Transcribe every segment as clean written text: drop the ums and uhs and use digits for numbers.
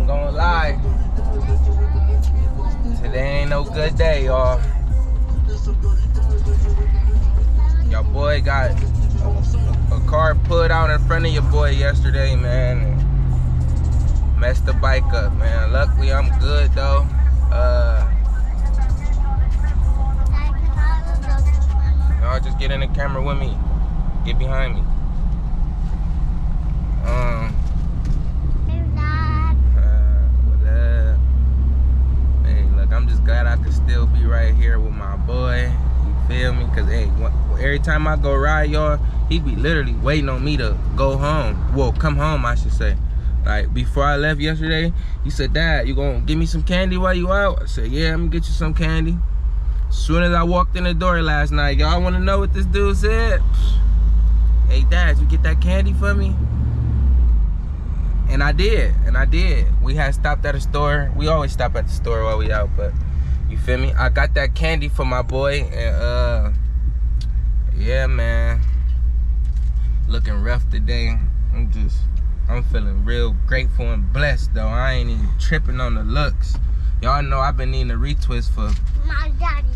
ain't gonna lie. Today ain't no good day, y'all. Your boy got a car put out in front of your boy yesterday, man. And messed the bike up, man. Luckily, I'm good, though. Y'all just get in the camera with me. Get behind me. What up? Hey, look, I'm just glad I could still be right here with my boy. You feel me? Cause hey, every time I go ride, y'all, he be literally waiting on me to go home. Well, come home, I should say. Like, before I left yesterday, he said, Dad, you gonna give me some candy while you out? I said, yeah, I'm gonna get you some candy. As soon as I walked in the door last night, y'all wanna know what this dude said? Hey, Dad, you get that candy for me? And I did. We had stopped at a store. We always stop at the store while we out, but you feel me? I got that candy for my boy, and yeah, man. Looking rough today. I'm feeling real grateful and blessed, though. I ain't even tripping on the looks. Y'all know I've been needing a retwist for... My daddy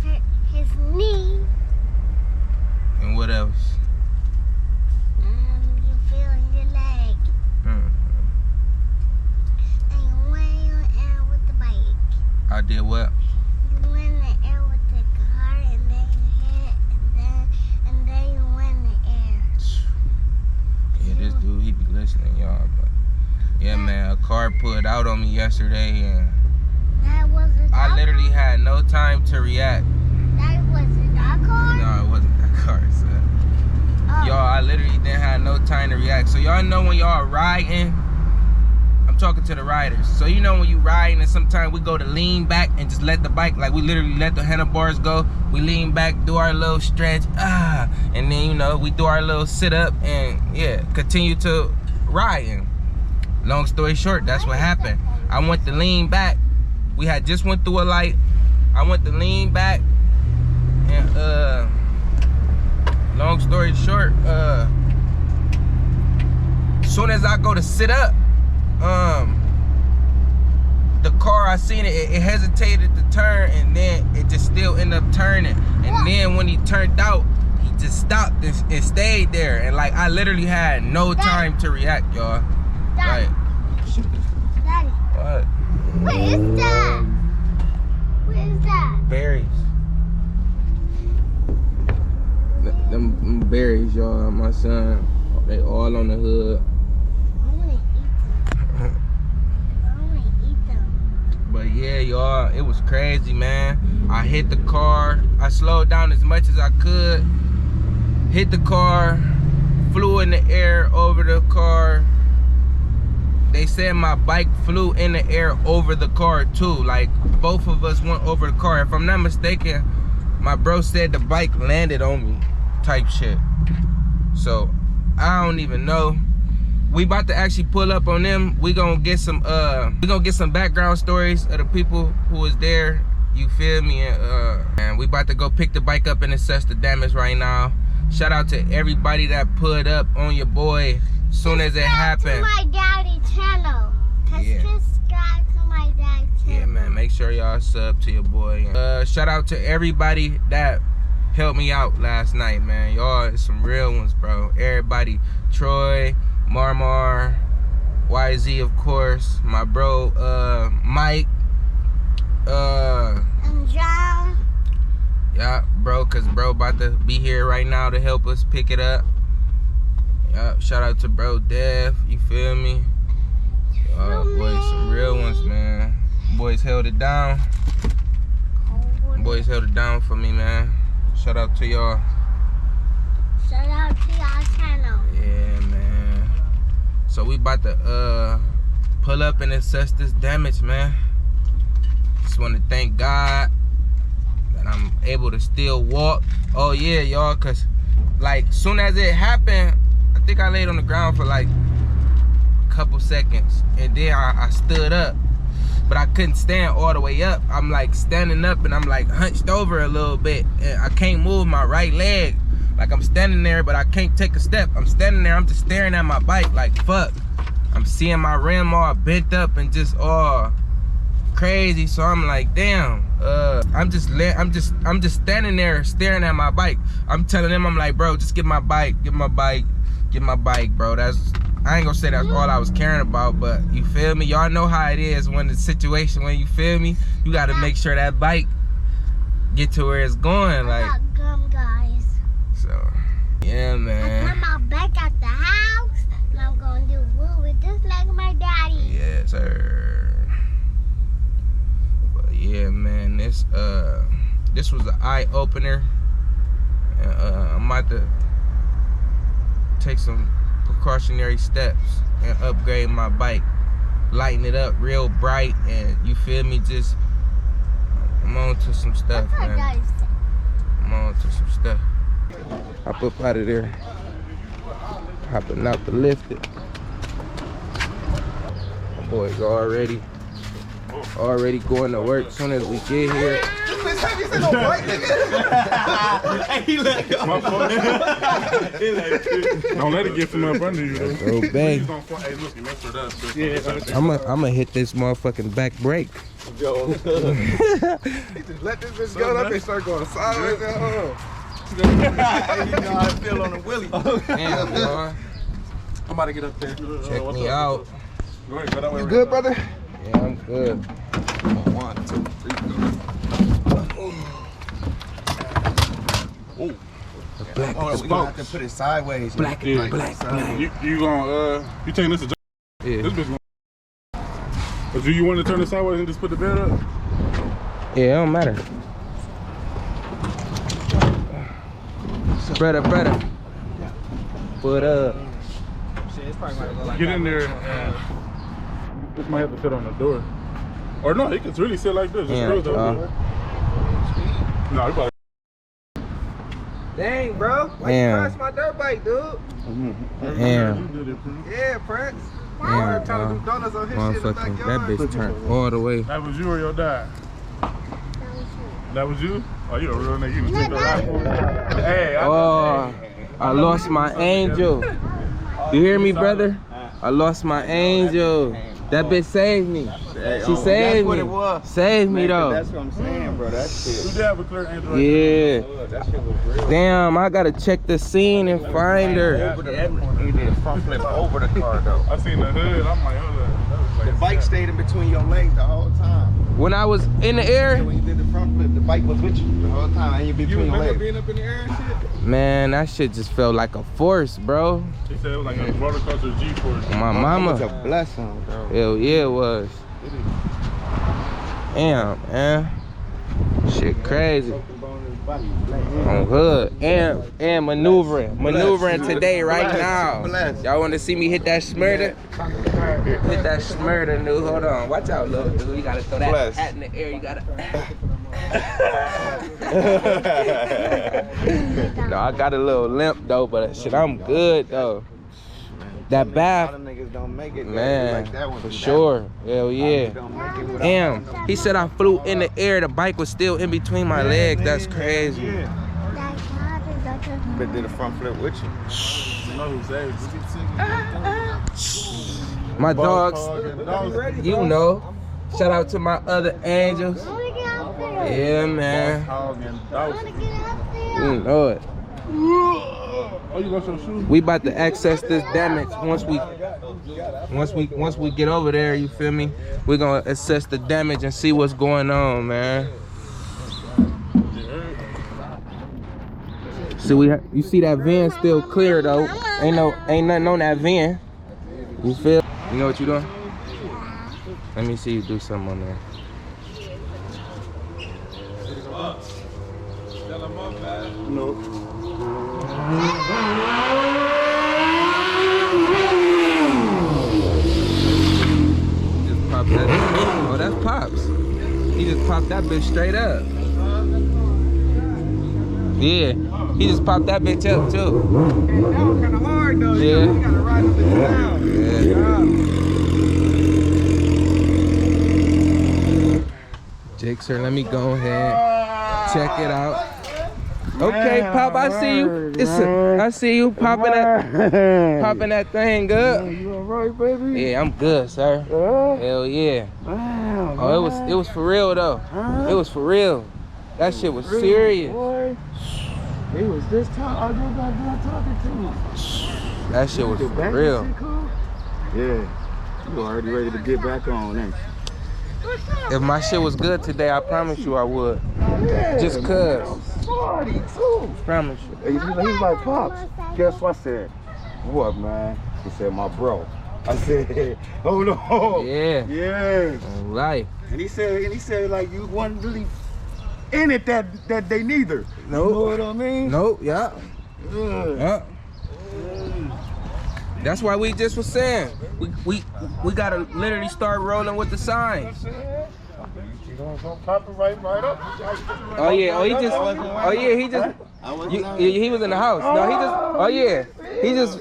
hurt his knee. And what else? You feeling your leg. And you went in the air with the bike. I did what? You went in the air with the car, and then you hit, and then you went in the air. Yeah, this dude, he be listening, y'all. But yeah, man, a car put out on me yesterday, and That wasn't I literally had no time to react. That wasn't that car? No, it wasn't that car, son. Oh. Y'all, I literally didn't have no time to react. So y'all know when y'all riding, I'm talking to the riders. So you know when you riding and sometimes we go to lean back and just let the bike, like we literally let the handlebars go. We lean back, do our little stretch, and then, you know, we do our little sit up and yeah, continue to riding. Long story short, that's what happened. I went to lean back. We had just went through a light. I went to lean back and long story short, as soon as I go to sit up, the car, I seen it hesitated to turn, and then it just still ended up turning. And then when he turned out, he just stopped and stayed there. And like, I literally had no time to react, y'all. Daddy. Like, Daddy. what? What is that? What is that? Berries. Them berries, y'all, my son, they all on the hood. I want to eat them. I want to eat them. But yeah, y'all, it was crazy, man. I hit the car. I slowed down as much as I could. Hit the car, flew in the air over the car. They said my bike flew in the air over the car too. Like, both of us went over the car. If I'm not mistaken, my bro said the bike landed on me, type shit. So I don't even know. We about to actually pull up on them. We gonna get some background stories of the people who was there. You feel me? And we about to go pick the bike up and assess the damage right now. Shout out to everybody that put up on your boy as soon as it happened. Subscribe to my daddy channel. Yeah. Subscribe to my daddy channel. Yeah, man, make sure y'all sub to your boy. Shout out to everybody that helped me out last night, man. Y'all is some real ones, bro. Everybody, Troy, Marmar, YZ, of course, my bro, Mike, And John. yeah, bro, cause bro about to be here right now to help us pick it up. Yeah, shout out to bro Dev, you feel me? Boys, some real ones, man. Boys held it down. Boys held it down for me, man. Shout out to y'all. Shout out to y'all channel. Yeah, man. So we about to pull up and assess this damage, man. Just want to thank God that I'm able to still walk. Oh yeah, y'all, cause like soon as it happened, I think I laid on the ground for like a couple seconds, and then I stood up, but I couldn't stand all the way up. I'm like standing up and I'm like hunched over a little bit, and I can't move my right leg. Like I'm standing there, but I can't take a step. I'm standing there, I'm just staring at my bike like fuck. I'm seeing my rim all bent up and just all crazy. So I'm like, damn. I'm just standing there staring at my bike. I'm telling them, I'm like, bro, just get my bike, bro. I ain't gonna say that's all I was caring about, but you feel me? Y'all know how it is when the situation, when you feel me, you gotta make sure that bike get to where it's going. Like, I got gum, guys. so, yeah, man. I got my bike out the house, and I'm gonna do woo with just like my daddy. Yes, sir. But yeah, man, this was an eye opener. I'm about to take some precautionary steps and upgrade my bike, lighten it up real bright, and you feel me, just I'm on to some stuff, man. I'm on to some stuff. Hop up out of there, hopping out the lift it. My boys already going to work as soon as we get here. Don't let it get from up under you. Oh, bang. Hey, look, you messed it up. I'm gonna hit this motherfucking back brake. Yo. He just let this bitch go. That bitch start going sideways at home. You know how I feel on the wheelie. Damn, boy. I'm about to get up there. Check me out. Go ahead, go that way. You good, brother? Yeah, I'm good. 1, 2, 3, go. Oh. Black Oh, we gonna have to put it sideways. Black, Yeah. black. You gonna you taking this to Yeah. this bitch gonna. But do you want to turn it sideways and just put the bed up? Yeah, it don't matter. Brother. Put up. Get in there. This might have to sit on the door. Or no, it can really sit like this. Just cruise over. No, you probably. Dang, bro. Why you crash my dirt bike, dude? Damn. Yeah, Prince. Damn, trying to do donuts on his shit in the motherfucking, that backyard. bitch turned all the way. That was you or your dad? That was you? Oh, you a real nigga. You can take the ride for me. Hey, I lost my angel. You hear me, brother? I lost my angel. That bitch saved me. She saved me. Saved me though. That's what I'm saying, bro. That shit. You did have a clear Android. Yeah. That shit was real. Damn, I gotta check the scene and find her. He did a front flip over the car, though. I seen the hood. I'm like, oh, that was like The bike stayed in between your legs the whole time. When I was in the air, When you did the front flip, the bike was with you the whole time, and you between your legs. being up in the air and shit? man, that shit just felt like a force, bro. He said it was like a roller coaster G-force. My It was mama. a blessing, bro. Hell yeah, it was. Damn, man. Shit crazy. On hood and maneuvering today right now. Y'all want to see me hit that smurder? Hit that smurder, dude. Hold on, watch out, little dude. You gotta throw that hat in the air. You gotta. No, I got a little limp though, but shit, I'm good though. That bath, niggas don't make it, man, like that one, for sure. Hell yeah. Damn, he said I flew in the air. The bike was still in between my legs. That's crazy. Yeah. But did a front flip with you. You know who saved you. My dogs, you know. Shout out to my other angels. Yeah, man. You know it. Oh, you got your shoes? We about to access this damage once we get over there. You feel me? We're gonna assess the damage and see what's going on, man. So you see that van still clear though. Ain't nothing on that van. You feel? You know what you doing? Let me see you do something on there. No. Just pop that. Oh, that's Pops. He just popped that bitch straight up. Yeah, he just popped that bitch up too. That was kind of hard though. Yeah. You gotta ride the bitch down. Yeah. Jake, sir, let me go ahead. Check it out. Okay, Pop, I see you. Listen, I see you popping that thing up. You alright, baby? Yeah, I'm good, sir. Hell yeah. Wow, Oh, it was for real though. It was for real. That shit was serious. Boy. It was this time I just got done talking to me. That shit was for real. Yeah. You already ready to get back on, ain't you? If my shit was good today, I promise you I would. Yeah, Just cuz. Party too. Promise you. He's like, Pops, guess what I said? What, man? He said, my bro. I said, hold on. Yeah. Yeah. Life. And he said, like, you wasn't really in it that day neither. Nope. You know what I mean? Nope, yeah. Yeah. That's why we just was saying we gotta literally start rolling with the signs. Pop it right up. Oh yeah, he was in the house. No,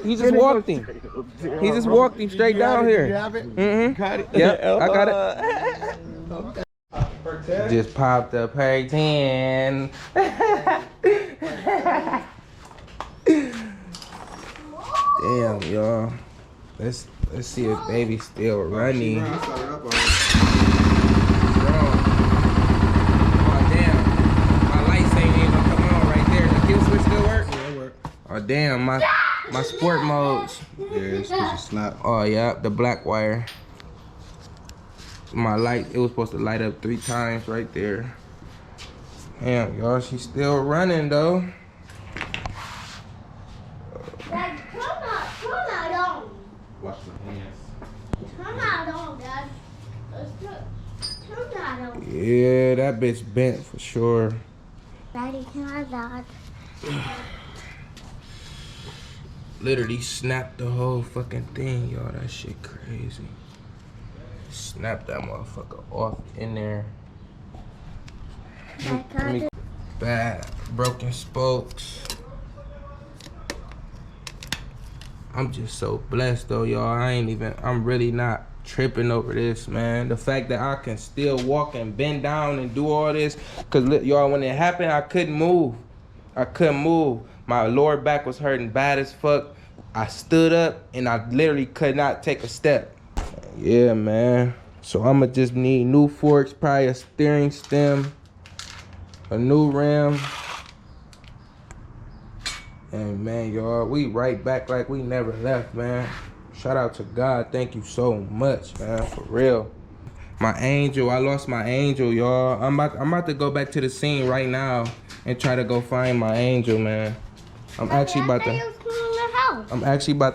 he just walked him. He just walked him straight down here. Yeah, I got it. Just popped up her 10. Damn, y'all. Let's see if baby's still running. Oh damn, my lights ain't even come on right there. The kill switch still work? Yeah, it work. Oh damn, my sport modes. Yeah, it's because you snap. Oh yeah, the black wire. My light, it was supposed to light up 3 times right there. Damn, y'all, she's still running though. Dad, turn that on. Wash my hands. Turn that on, Dad. Turn that on. Yeah, that bitch bent for sure. Daddy, turn that. Literally snapped the whole fucking thing, y'all. That shit crazy. Snap that motherfucker off in there. Bad broken spokes. I'm just so blessed though, y'all. I'm really not tripping over this, man. The fact that I can still walk and bend down and do all this, cause y'all, when it happened, I couldn't move. My lower back was hurting bad as fuck. I stood up and I literally could not take a step. Yeah, man. So I'ma just need new forks, probably a steering stem, a new rim. And man, y'all, we right back like we never left, man. Shout out to God. Thank you so much, man, for real. My angel, I lost my angel, y'all. I'm about to go back to the scene right now and try to go find my angel, man. I'm actually about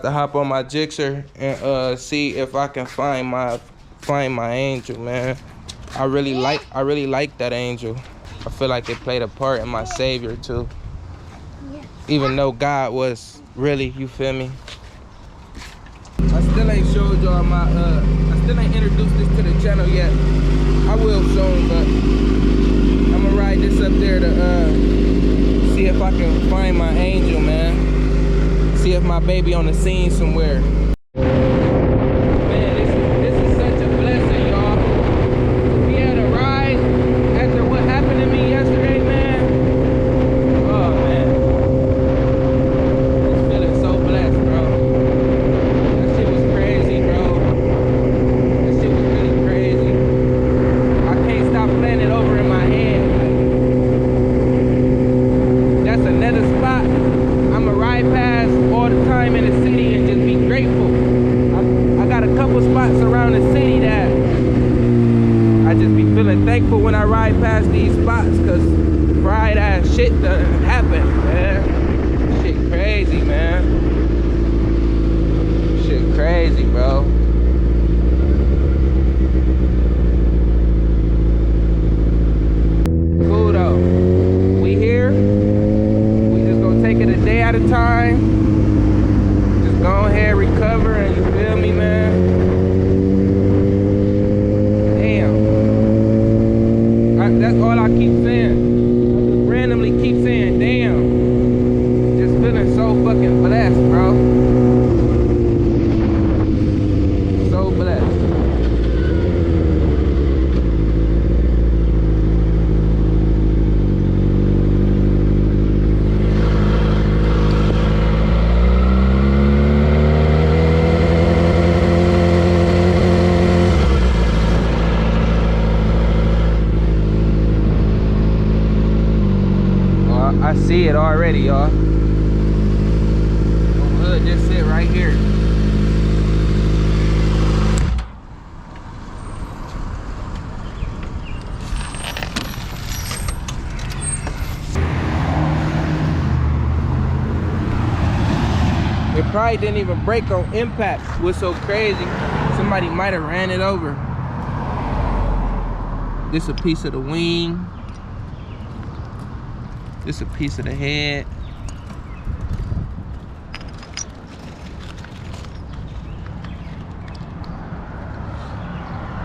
to hop on my Jixer and see if I can find my angel, man. I really like that angel. I feel like it played a part in my savior too. Even though God was really, you feel me? I still ain't showed y'all I still ain't introduced this to the channel yet. I will soon, but I'm gonna ride this up there to see if I can find my angel, man. See if my baby on the scene somewhere. Man, this is such a blessing, y'all. To be able to ride after what happened to me yesterday, man. Oh, man. Just feeling so blessed, bro. That shit was crazy, bro. That shit was really crazy. I can't stop playing it over in my head. That's another spot I'ma ride past all the time in the city and just be grateful. I got a couple spots around the city that I just be feeling thankful when I ride past these spots, cause fried ass shit done happen, man. Shit crazy, man. Shit crazy, bro. Cool though. We here. We just gonna take it a day at a time. Just go ahead, recover, and you feel me, man? Damn. That's all I keep saying. I just randomly keep saying, damn. Just feeling so fucking blessed, see it already, y'all. Hood just sit right here. It probably didn't even break on impact. What's so crazy, somebody might have ran it over. This a piece of the wing. This a piece of the head.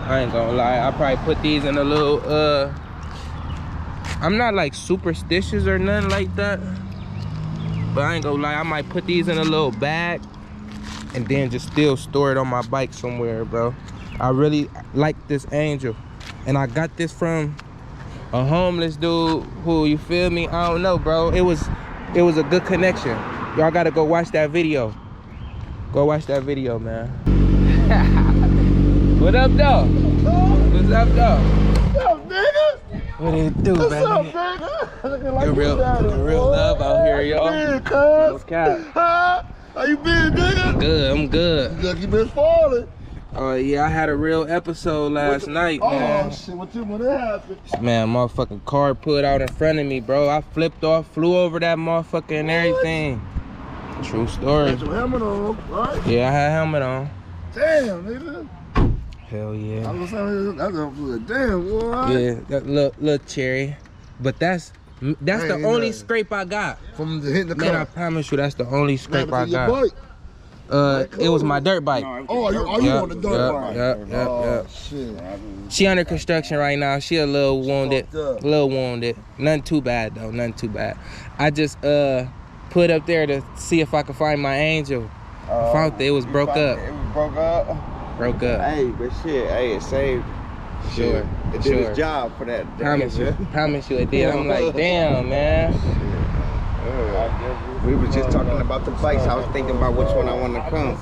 I ain't gonna lie, I probably put these in a little, I'm not like superstitious or nothing like that. But I ain't gonna lie, I might put these in a little bag and then just still store it on my bike somewhere, bro. I really like this Angel. And I got this from a homeless dude who, you feel me? I don't know, bro. It was a good connection. Y'all gotta go watch that video. Go watch that video, man. What up, though? What's up, though? What's up, nigga? What it do, What's baby? up, nigga? Like The real love out here, y'all. No cap. Huh? How you been, nigga? I'm good. Look, you been falling. Oh yeah, I had a real episode last night, man. Oh shit, when that happened? Man, motherfucking car pulled out in front of me, bro. I flipped off, flew over that motherfucker and everything. True story. Got your helmet on, right? Yeah, I had a helmet on. Damn, nigga. Hell yeah. I was saying, that's a damn, boy. Yeah, that little cherry. But that's the only scrape I got. From hitting the car. Man, I promise you, that's the only scrape I got. Bike? It was my dirt bike. Oh, you on the dirt bike? Yep. Shit. She under construction right now. She a little wounded. Nothing too bad though. Nothing too bad. I just put up there to see if I could find my Angel. I found it was broke up. It was broke up? Broke up. Hey, but shit, hey, it saved. Sure. It did its job for that. Promise you it did. I'm like, damn, man. We was just talking about the bikes. I was thinking about which one I want to come.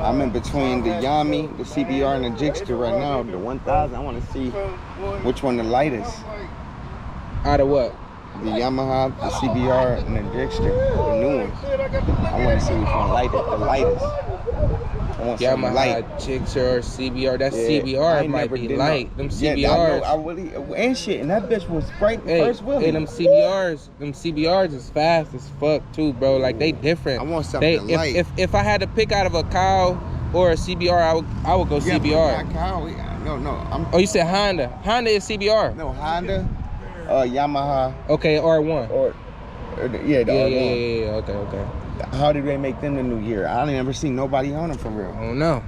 I'm in between the Yami, the CBR, and the Jigster right now. The 1000, I want to see which one the lightest. Out of what? The Yamaha, the CBR, and the Jigster, the new ones. I want to see which one the lightest. I want something light. Yamaha, Jigster, or CBR. That Yeah, CBR might be light. Them CBRs. Yeah, I really, and shit, and that bitch was right first wheel. Hey, them CBRs is fast as fuck too, bro. Like they different. I want something light. If I had to pick out of a cow or a CBR, I would go CBR. No, You said Honda. Honda is CBR. No, Honda, Yamaha. Okay, R1. Yeah, Okay. How did they make them the new year? I ain't never seen nobody on them for real. I don't know.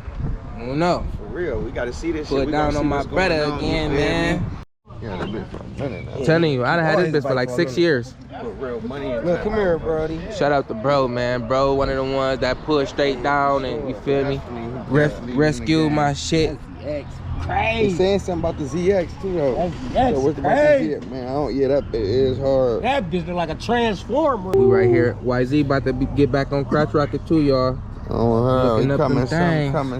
For real, we gotta see this Put shit. Put down on my brother again, man. Yeah, that been for a minute now. I'm telling you, I done had this bitch for like 6 years. Put real money in. Look, come here, Brody. Shout out to bro, man. Bro, one of the ones that pushed straight down and, you feel me? Rescued my shit. They saying something about the ZX too, though. So what's about the ZX? Man, that bit is hard. That bitch look like a transformer. We right here. YZ about to get back on Crotch Rocket too, y'all. Oh, Looking up coming, them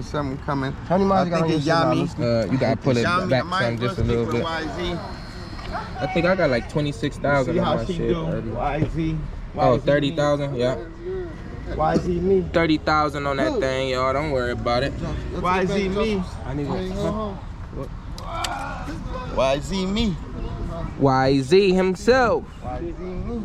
something coming. How many miles you got on your Yami. You gotta pull it Yami, back mine some just a little bit. YZ. I think I got like 26,000 See on how my she shit. do. YZ. Oh, 30,000, yeah. YZ me. 30,000 on that thing, y'all. Don't worry about it. YZ me. I need YZ me. YZ himself. YZ me.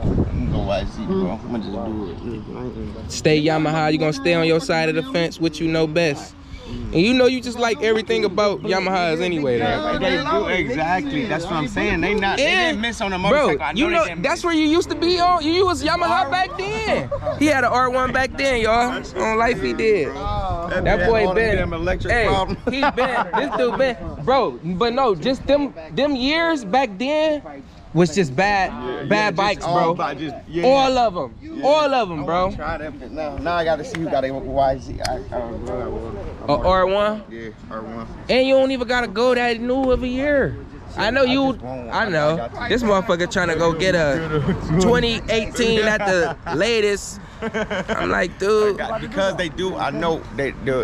I'm gonna go YZ, bro. I'm gonna just do it. Stay Yamaha. You gonna stay on your side of the fence, which you know best. And you know you just like everything about Yamahas anyway, though. They do, exactly. That's what I'm saying. They didn't miss on the motorcycle. Bro, you know that's where you used to be on. You was Yamaha back then. He had an R1 back then, y'all. On life he did. That boy been. Hey, he been. This dude been. Bro, but no, just them years back then was just bad bikes, bro. All of them, bro. Try them. Now I gotta see who got a YZ. R1. Yeah, R1. And you don't even gotta go that new of a year. I know you. I know this motherfucker trying to go get a 2018 at the latest I'm like, dude. Because they do, I know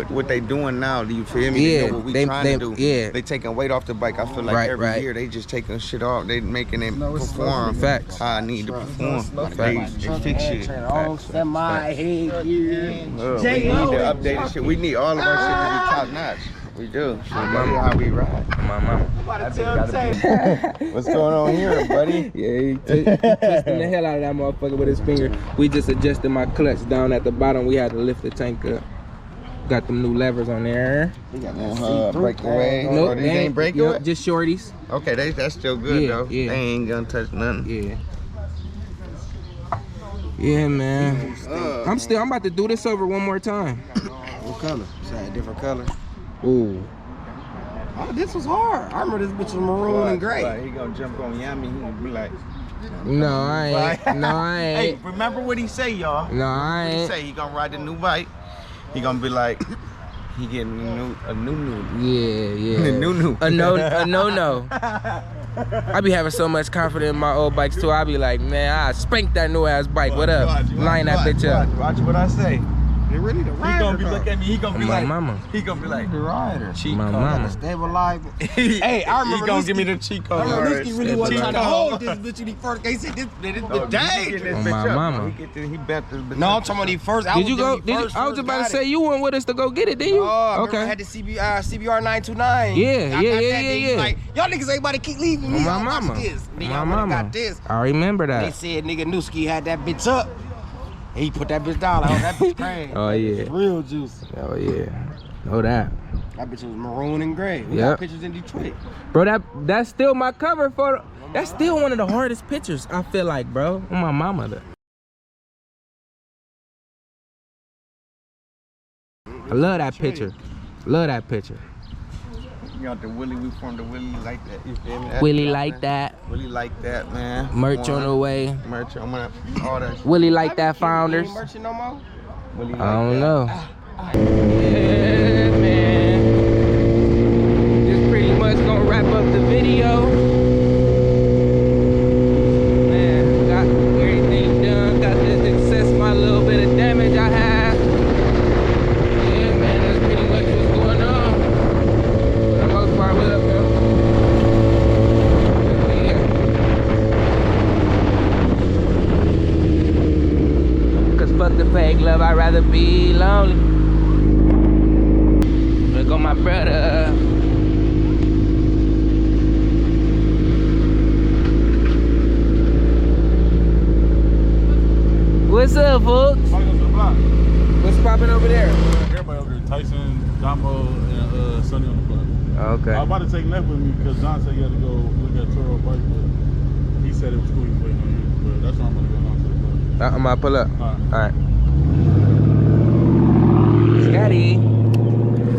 what they doing now. Do you feel me? Yeah, they know what we trying to do. Yeah. They taking weight off the bike. I feel like every year they just taking shit off. They making it perform. Facts. How I need to perform. They fix shit. My head, We need to update the shit. We need all of our shit to be top notch. We do. So how we ride. My mama. What's going on here, buddy? Yeah, he twisting the hell out of that motherfucker with his finger. We just adjusted my clutch down at the bottom. We had to lift the tank up. Got them new levers on there. Breakaway. Nope, These ain't breakaway? Just shorties. Okay, that's still good though. Yeah. They ain't gonna touch nothing. Yeah. Yeah, man. I'm about to do this over one more time. What color? Is that a different color? Ooh. Oh, this was hard. I remember this bitch was maroon and gray. He gonna jump on Yami. He gonna be like, No, I ain't. No, I hey, ain't. remember what he say, y'all? No, I What he ain't. say? He gonna ride the new bike. He gonna be like, he getting a new. Yeah. A new. A no. I be having so much confidence in my old bikes too. I be like, man, I spanked that new ass bike. What up? Line that bitch up. Watch what I say. They really the rider. He gonna be looking at me. He gonna be My like, mama. He gonna be like, the rider. cheat My code. mama. Stabilizer. Hey, I remember He gonna Lusky. give me the cheat code. I remember Lusky really wasn't trying to Cheat hold code. this bitch when he first came. He said, this Oh, dangerous. Oh, my mama. He bent this bitch. No, I'm talking about the first. Did you go? I was about to say you went with us to go get it, didn't you? Oh, okay. I had the CBR 929. Yeah, I got that, then yeah. he like, y'all niggas ain't about to keep leaving me. My I watched mama. This. Nigga, My I mama. got this. I remember They that. said nigga Newski had that bitch up. And he put that bitch down. Like, oh, that bitch crazy. Oh yeah. Real juice. Oh yeah. Know that. That bitch was maroon and gray. We Yep. got pictures in Detroit. Bro, that's still my cover photo. That's still one of the hardest pictures, I feel like, bro. On my mama. I love that picture. Love that picture. You got the Willie, we formed the Willie like that. You feel me? Willie like that. Willie like that, man. Merch on the way. Merch, I'm gonna all that. Willie like that, You founders. ain't merching no more? Willie like I don't that. know. Yeah, man. This pretty much gonna wrap up the video. Man, got everything done. Got to access my little bit of damage I had. Yeah, man, that's pretty much what's going on. For the most part, what up, man? Yeah. Cause fuck the fake love, I'd rather be lonely. Look on my brother. What's up, folks? Somebody goes to the block. What's popping over there? Everybody over there. Tyson, Jumbo, and Sonny on the block. Okay. I was about to take Neff with me because John said he had to go look at Toro bike, but he said it was cool. He was waiting on you. But that's why I'm gonna go down to the block. I'm gonna pull up. All right. All right. Scotty.